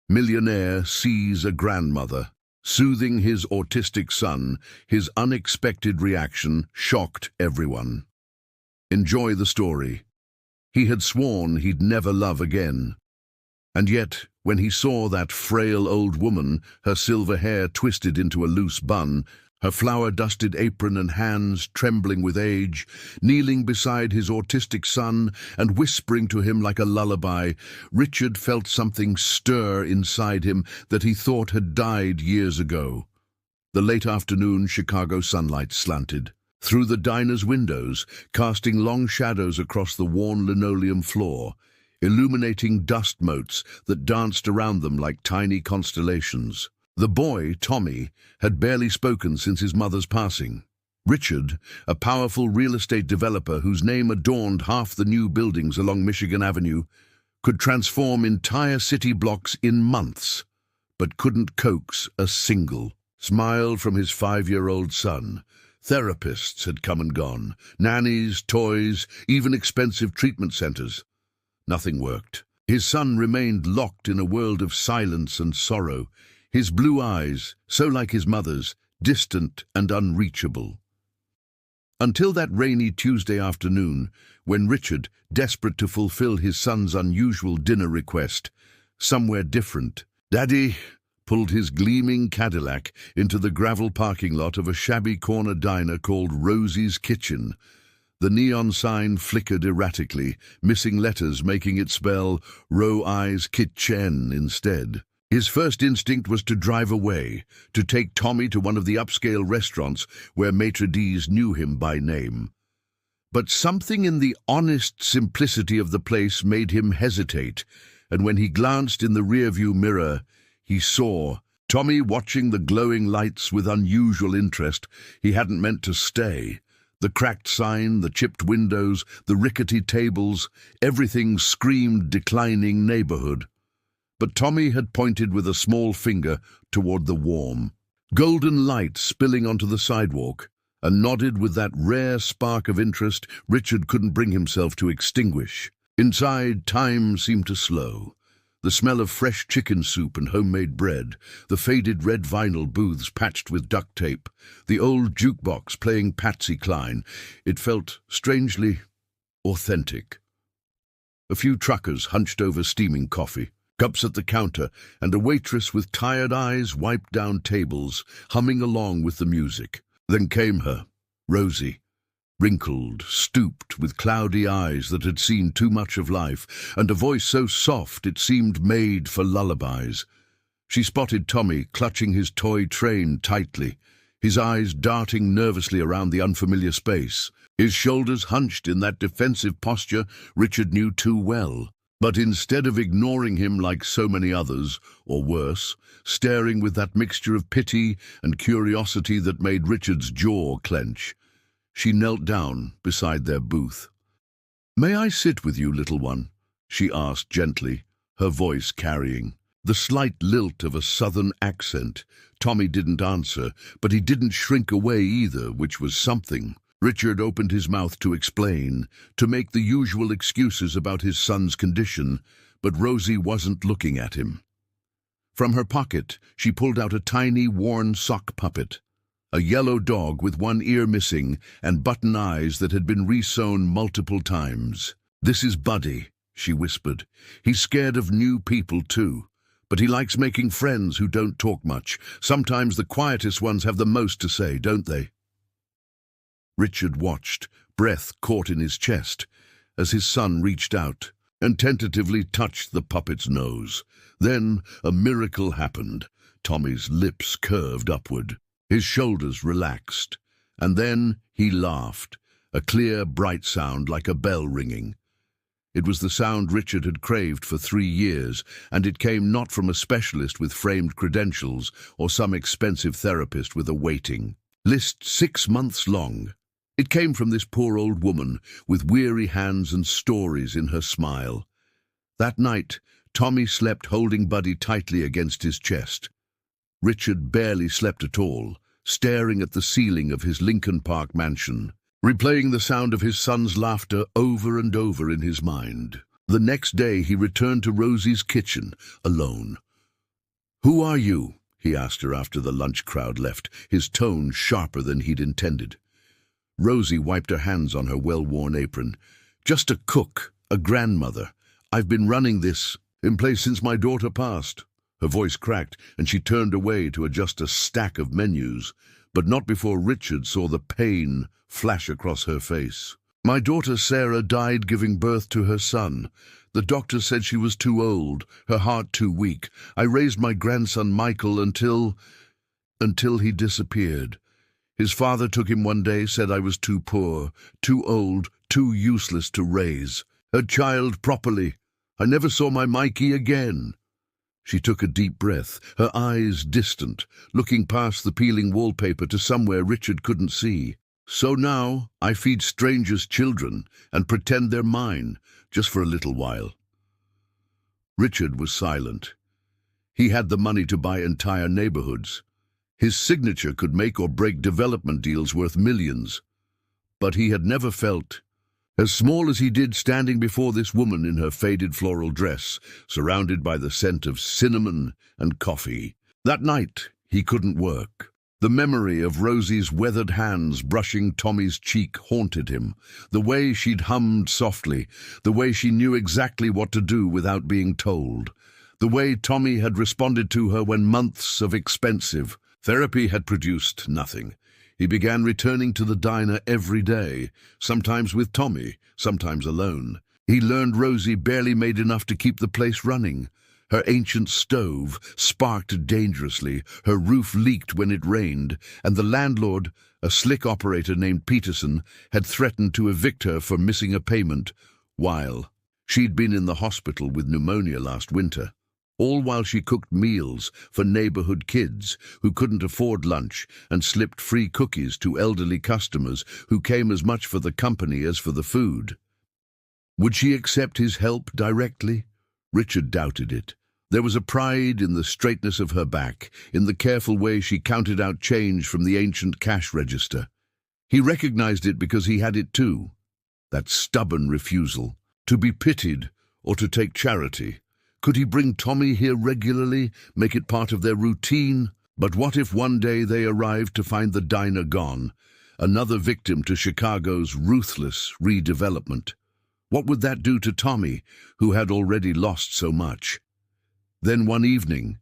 Millionaire sees a grandmother. Soothing his autistic son, his unexpected reaction shocked everyone. Enjoy the story. He had sworn he'd never love again. And yet, when he saw that frail old woman, her silver hair twisted into a loose bun, her flour-dusted apron and hands trembling with age, kneeling beside his autistic son and whispering to him like a lullaby, Richard felt something stir inside him that he thought had died years ago. The late afternoon Chicago sunlight slanted through the diner's windows, casting long shadows across the worn linoleum floor, illuminating dust motes that danced around them like tiny constellations. The boy, Tommy, had barely spoken since his mother's passing. Richard, a powerful real estate developer whose name adorned half the new buildings along Michigan Avenue, could transform entire city blocks in months, but couldn't coax a single smile from his 5-year-old son. Therapists had come and gone, nannies, toys, even expensive treatment centers. Nothing worked. His son remained locked in a world of silence and sorrow, his blue eyes, so like his mother's, distant and unreachable. Until that rainy Tuesday afternoon, when Richard, desperate to fulfill his son's unusual dinner request, somewhere different, Daddy pulled his gleaming Cadillac into the gravel parking lot of a shabby corner diner called Rosie's Kitchen. The neon sign flickered erratically, missing letters making it spell Ro-Eyes Kitchen instead. His first instinct was to drive away, to take Tommy to one of the upscale restaurants where maitre d's knew him by name. But something in the honest simplicity of the place made him hesitate, and when he glanced in the rearview mirror, he saw Tommy watching the glowing lights with unusual interest. He hadn't meant to stay. The cracked sign, the chipped windows, the rickety tables, everything screamed declining neighborhood. But Tommy had pointed with a small finger toward the warm, golden light spilling onto the sidewalk, and nodded with that rare spark of interest Richard couldn't bring himself to extinguish. Inside, time seemed to slow. The smell of fresh chicken soup and homemade bread, the faded red vinyl booths patched with duct tape, the old jukebox playing Patsy Cline. It felt strangely authentic. A few truckers hunched over steaming coffee, cups at the counter, and a waitress with tired eyes wiped down tables, humming along with the music. Then came her, Rosie, wrinkled, stooped, with cloudy eyes that had seen too much of life, and a voice so soft it seemed made for lullabies. She spotted Tommy clutching his toy train tightly, his eyes darting nervously around the unfamiliar space, his shoulders hunched in that defensive posture Richard knew too well. But instead of ignoring him like so many others, or worse, staring with that mixture of pity and curiosity that made Richard's jaw clench, she knelt down beside their booth. "May I sit with you, little one?" she asked gently, her voice carrying the slight lilt of a southern accent. Tommy didn't answer, but he didn't shrink away either, which was something. Richard opened his mouth to explain, to make the usual excuses about his son's condition, but Rosie wasn't looking at him. From her pocket, she pulled out a tiny, worn sock puppet, a yellow dog with one ear missing and button eyes that had been resewn multiple times. "This is Buddy," she whispered. "He's scared of new people too, but he likes making friends who don't talk much. Sometimes the quietest ones have the most to say, don't they?" Richard watched, breath caught in his chest, as his son reached out and tentatively touched the puppet's nose. Then a miracle happened. Tommy's lips curved upward, his shoulders relaxed, and then he laughed, a clear, bright sound like a bell ringing. It was the sound Richard had craved for 3 years, and it came not from a specialist with framed credentials or some expensive therapist with a waiting list 6 months long. It came from this poor old woman with weary hands and stories in her smile. That night, Tommy slept holding Buddy tightly against his chest. Richard barely slept at all, staring at the ceiling of his Lincoln Park mansion, replaying the sound of his son's laughter over and over in his mind. The next day he returned to Rosie's Kitchen, alone. "Who are you?" he asked her after the lunch crowd left, his tone sharper than he'd intended. Rosie wiped her hands on her well-worn apron. "Just a cook, a grandmother. I've been running this in place since my daughter passed." Her voice cracked, and she turned away to adjust a stack of menus, but not before Richard saw the pain flash across her face. "My daughter Sarah died giving birth to her son. The doctor said she was too old, her heart too weak. I raised my grandson Michael until he disappeared. His father took him one day, said I was too poor, too old, too useless to raise a child properly. I never saw my Mikey again." She took a deep breath, her eyes distant, looking past the peeling wallpaper to somewhere Richard couldn't see. "So now I feed strangers' children and pretend they're mine, just for a little while." Richard was silent. He had the money to buy entire neighborhoods. His signature could make or break development deals worth millions. But he had never felt as small as he did standing before this woman in her faded floral dress, surrounded by the scent of cinnamon and coffee. That night, he couldn't work. The memory of Rosie's weathered hands brushing Tommy's cheek haunted him. The way she'd hummed softly, the way she knew exactly what to do without being told. The way Tommy had responded to her when months of expensive therapy had produced nothing. He began returning to the diner every day, sometimes with Tommy, sometimes alone. He learned Rosie barely made enough to keep the place running. Her ancient stove sparked dangerously, her roof leaked when it rained, and the landlord, a slick operator named Peterson, had threatened to evict her for missing a payment, while she'd been in the hospital with pneumonia last winter. All while she cooked meals for neighborhood kids who couldn't afford lunch and slipped free cookies to elderly customers who came as much for the company as for the food. Would she accept his help directly? Richard doubted it. There was a pride in the straightness of her back, in the careful way she counted out change from the ancient cash register. He recognized it because he had it too. That stubborn refusal, to be pitied or to take charity. Could he bring Tommy here regularly, make it part of their routine? But what if one day they arrived to find the diner gone, another victim to Chicago's ruthless redevelopment? What would that do to Tommy, who had already lost so much? Then one evening,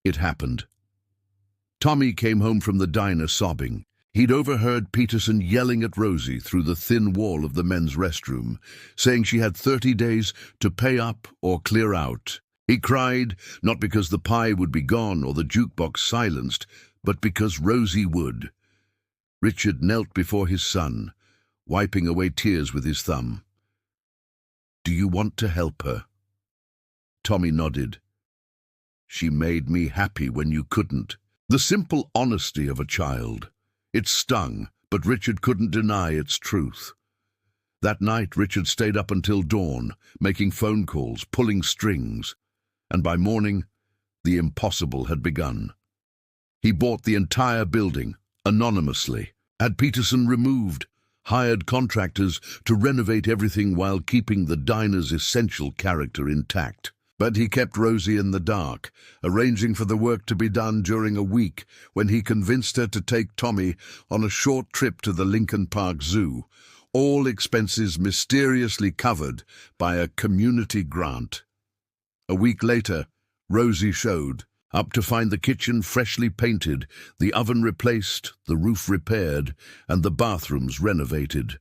it happened. Tommy came home from the diner sobbing. He'd overheard Peterson yelling at Rosie through the thin wall of the men's restroom, saying she had 30 days to pay up or clear out. He cried, not because the pie would be gone or the jukebox silenced, but because Rosie would. Richard knelt before his son, wiping away tears with his thumb. "Do you want to help her?" Tommy nodded. "She made me happy when you couldn't." The simple honesty of a child. It stung, but Richard couldn't deny its truth. That night, Richard stayed up until dawn, making phone calls, pulling strings. And by morning, the impossible had begun. He bought the entire building, anonymously, had Peterson removed, hired contractors to renovate everything while keeping the diner's essential character intact. But he kept Rosie in the dark, arranging for the work to be done during a week when he convinced her to take Tommy on a short trip to the Lincoln Park Zoo, all expenses mysteriously covered by a community grant. A week later, Rosie showed, up to find the kitchen freshly painted, the oven replaced, the roof repaired, and the bathrooms renovated.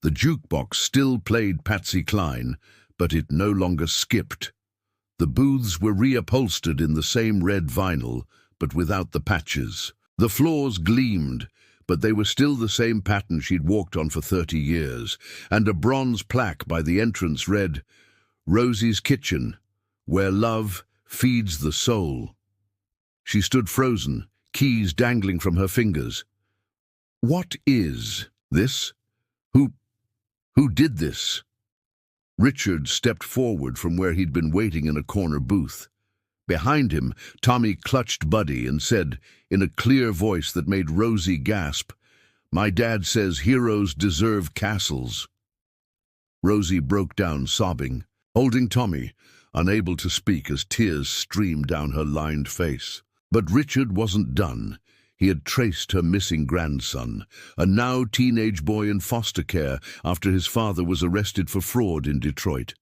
The jukebox still played Patsy Cline, but it no longer skipped. The booths were reupholstered in the same red vinyl, but without the patches. The floors gleamed, but they were still the same pattern she'd walked on for 30 years, and a bronze plaque by the entrance read, "Rosie's Kitchen, where love feeds the soul." She stood frozen, keys dangling from her fingers. What is this? Who did this? Richard stepped forward from where he'd been waiting in a corner booth. Behind him, Tommy clutched Buddy and said, in a clear voice that made Rosie gasp, "My dad says heroes deserve castles." Rosie broke down sobbing, holding Tommy, unable to speak as tears streamed down her lined face. But Richard wasn't done. He had traced her missing grandson, a now teenage boy in foster care after his father was arrested for fraud in Detroit.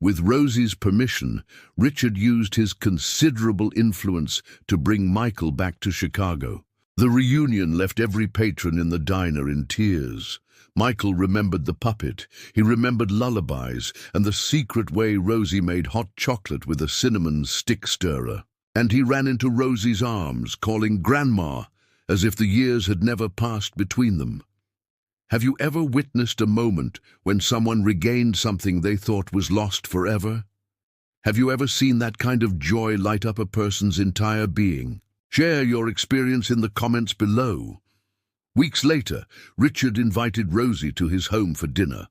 With Rosie's permission, Richard used his considerable influence to bring Michael back to Chicago. The reunion left every patron in the diner in tears. Michael remembered the puppet, he remembered lullabies, and the secret way Rosie made hot chocolate with a cinnamon stick stirrer. And he ran into Rosie's arms, calling Grandma, as if the years had never passed between them. Have you ever witnessed a moment when someone regained something they thought was lost forever? Have you ever seen that kind of joy light up a person's entire being? Share your experience in the comments below. Weeks later, Richard invited Rosie to his home for dinner.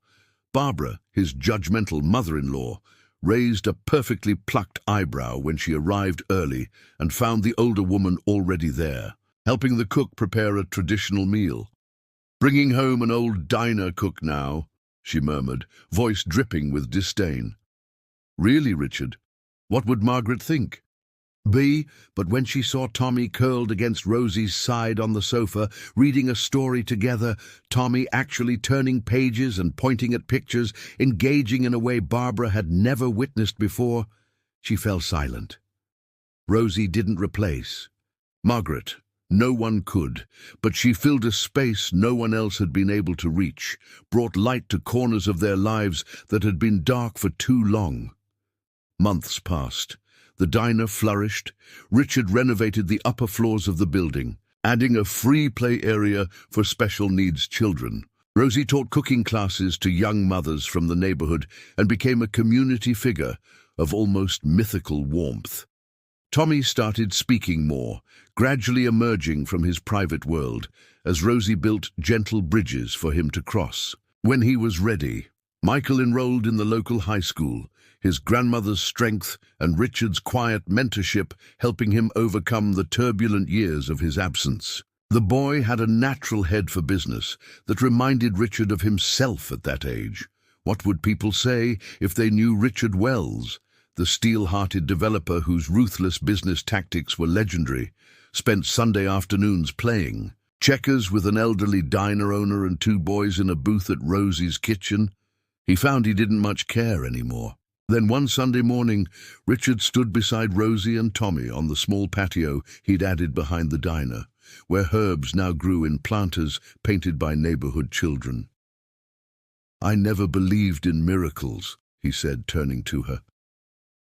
Barbara, his judgmental mother-in-law, raised a perfectly plucked eyebrow when she arrived early and found the older woman already there, helping the cook prepare a traditional meal. "Bringing home an old diner cook now," she murmured, voice dripping with disdain. "Really, Richard? What would Margaret think?" But when she saw Tommy curled against Rosie's side on the sofa, reading a story together, Tommy actually turning pages and pointing at pictures, engaging in a way Barbara had never witnessed before, she fell silent. Rosie didn't replace Margaret. No one could, but she filled a space no one else had been able to reach, brought light to corners of their lives that had been dark for too long. Months passed. The diner flourished. Richard renovated the upper floors of the building, adding a free play area for special needs children. Rosie taught cooking classes to young mothers from the neighborhood and became a community figure of almost mythical warmth. Tommy started speaking more, gradually emerging from his private world, as Rosie built gentle bridges for him to cross. When he was ready, Michael enrolled in the local high school, his grandmother's strength and Richard's quiet mentorship helping him overcome the turbulent years of his absence. The boy had a natural head for business that reminded Richard of himself at that age. What would people say if they knew Richard Wells, the steel-hearted developer whose ruthless business tactics were legendary, spent Sunday afternoons playing checkers with an elderly diner owner and two boys in a booth at Rosie's kitchen? He found he didn't much care anymore. Then one Sunday morning, Richard stood beside Rosie and Tommy on the small patio he'd added behind the diner, where herbs now grew in planters painted by neighborhood children. "I never believed in miracles," he said, turning to her,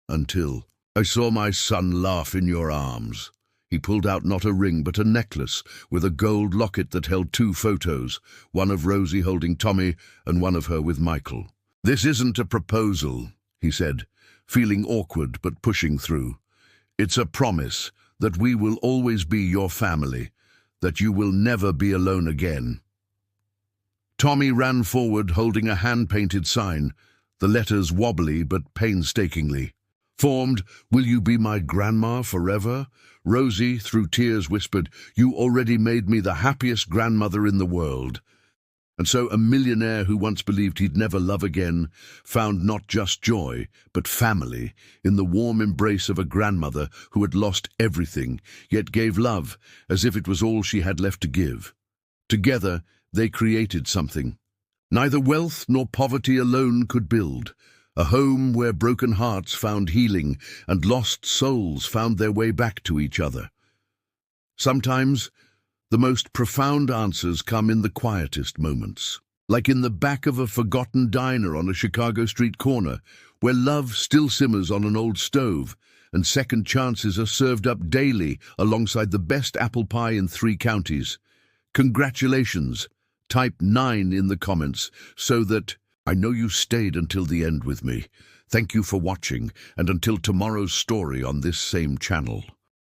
"until I saw my son laugh in your arms." He pulled out not a ring but a necklace with a gold locket that held two photos, one of Rosie holding Tommy and one of her with Michael. "This isn't a proposal," he said, feeling awkward but pushing through. "It's a promise that we will always be your family, that you will never be alone again." Tommy ran forward holding a hand-painted sign, the letters wobbly but painstakingly formed, "Will you be my grandma forever?" Rosie, through tears, whispered, "You already made me the happiest grandmother in the world." And so a millionaire who once believed he'd never love again found not just joy, but family in the warm embrace of a grandmother who had lost everything, yet gave love as if it was all she had left to give. Together, they created something neither wealth nor poverty alone could build, a home where broken hearts found healing and lost souls found their way back to each other. Sometimes, the most profound answers come in the quietest moments, like in the back of a forgotten diner on a Chicago street corner, where love still simmers on an old stove, and second chances are served up daily alongside the best apple pie in 3 counties. Congratulations! Type 9 in the comments so that I know you stayed until the end with me. Thank you for watching, and until tomorrow's story on this same channel.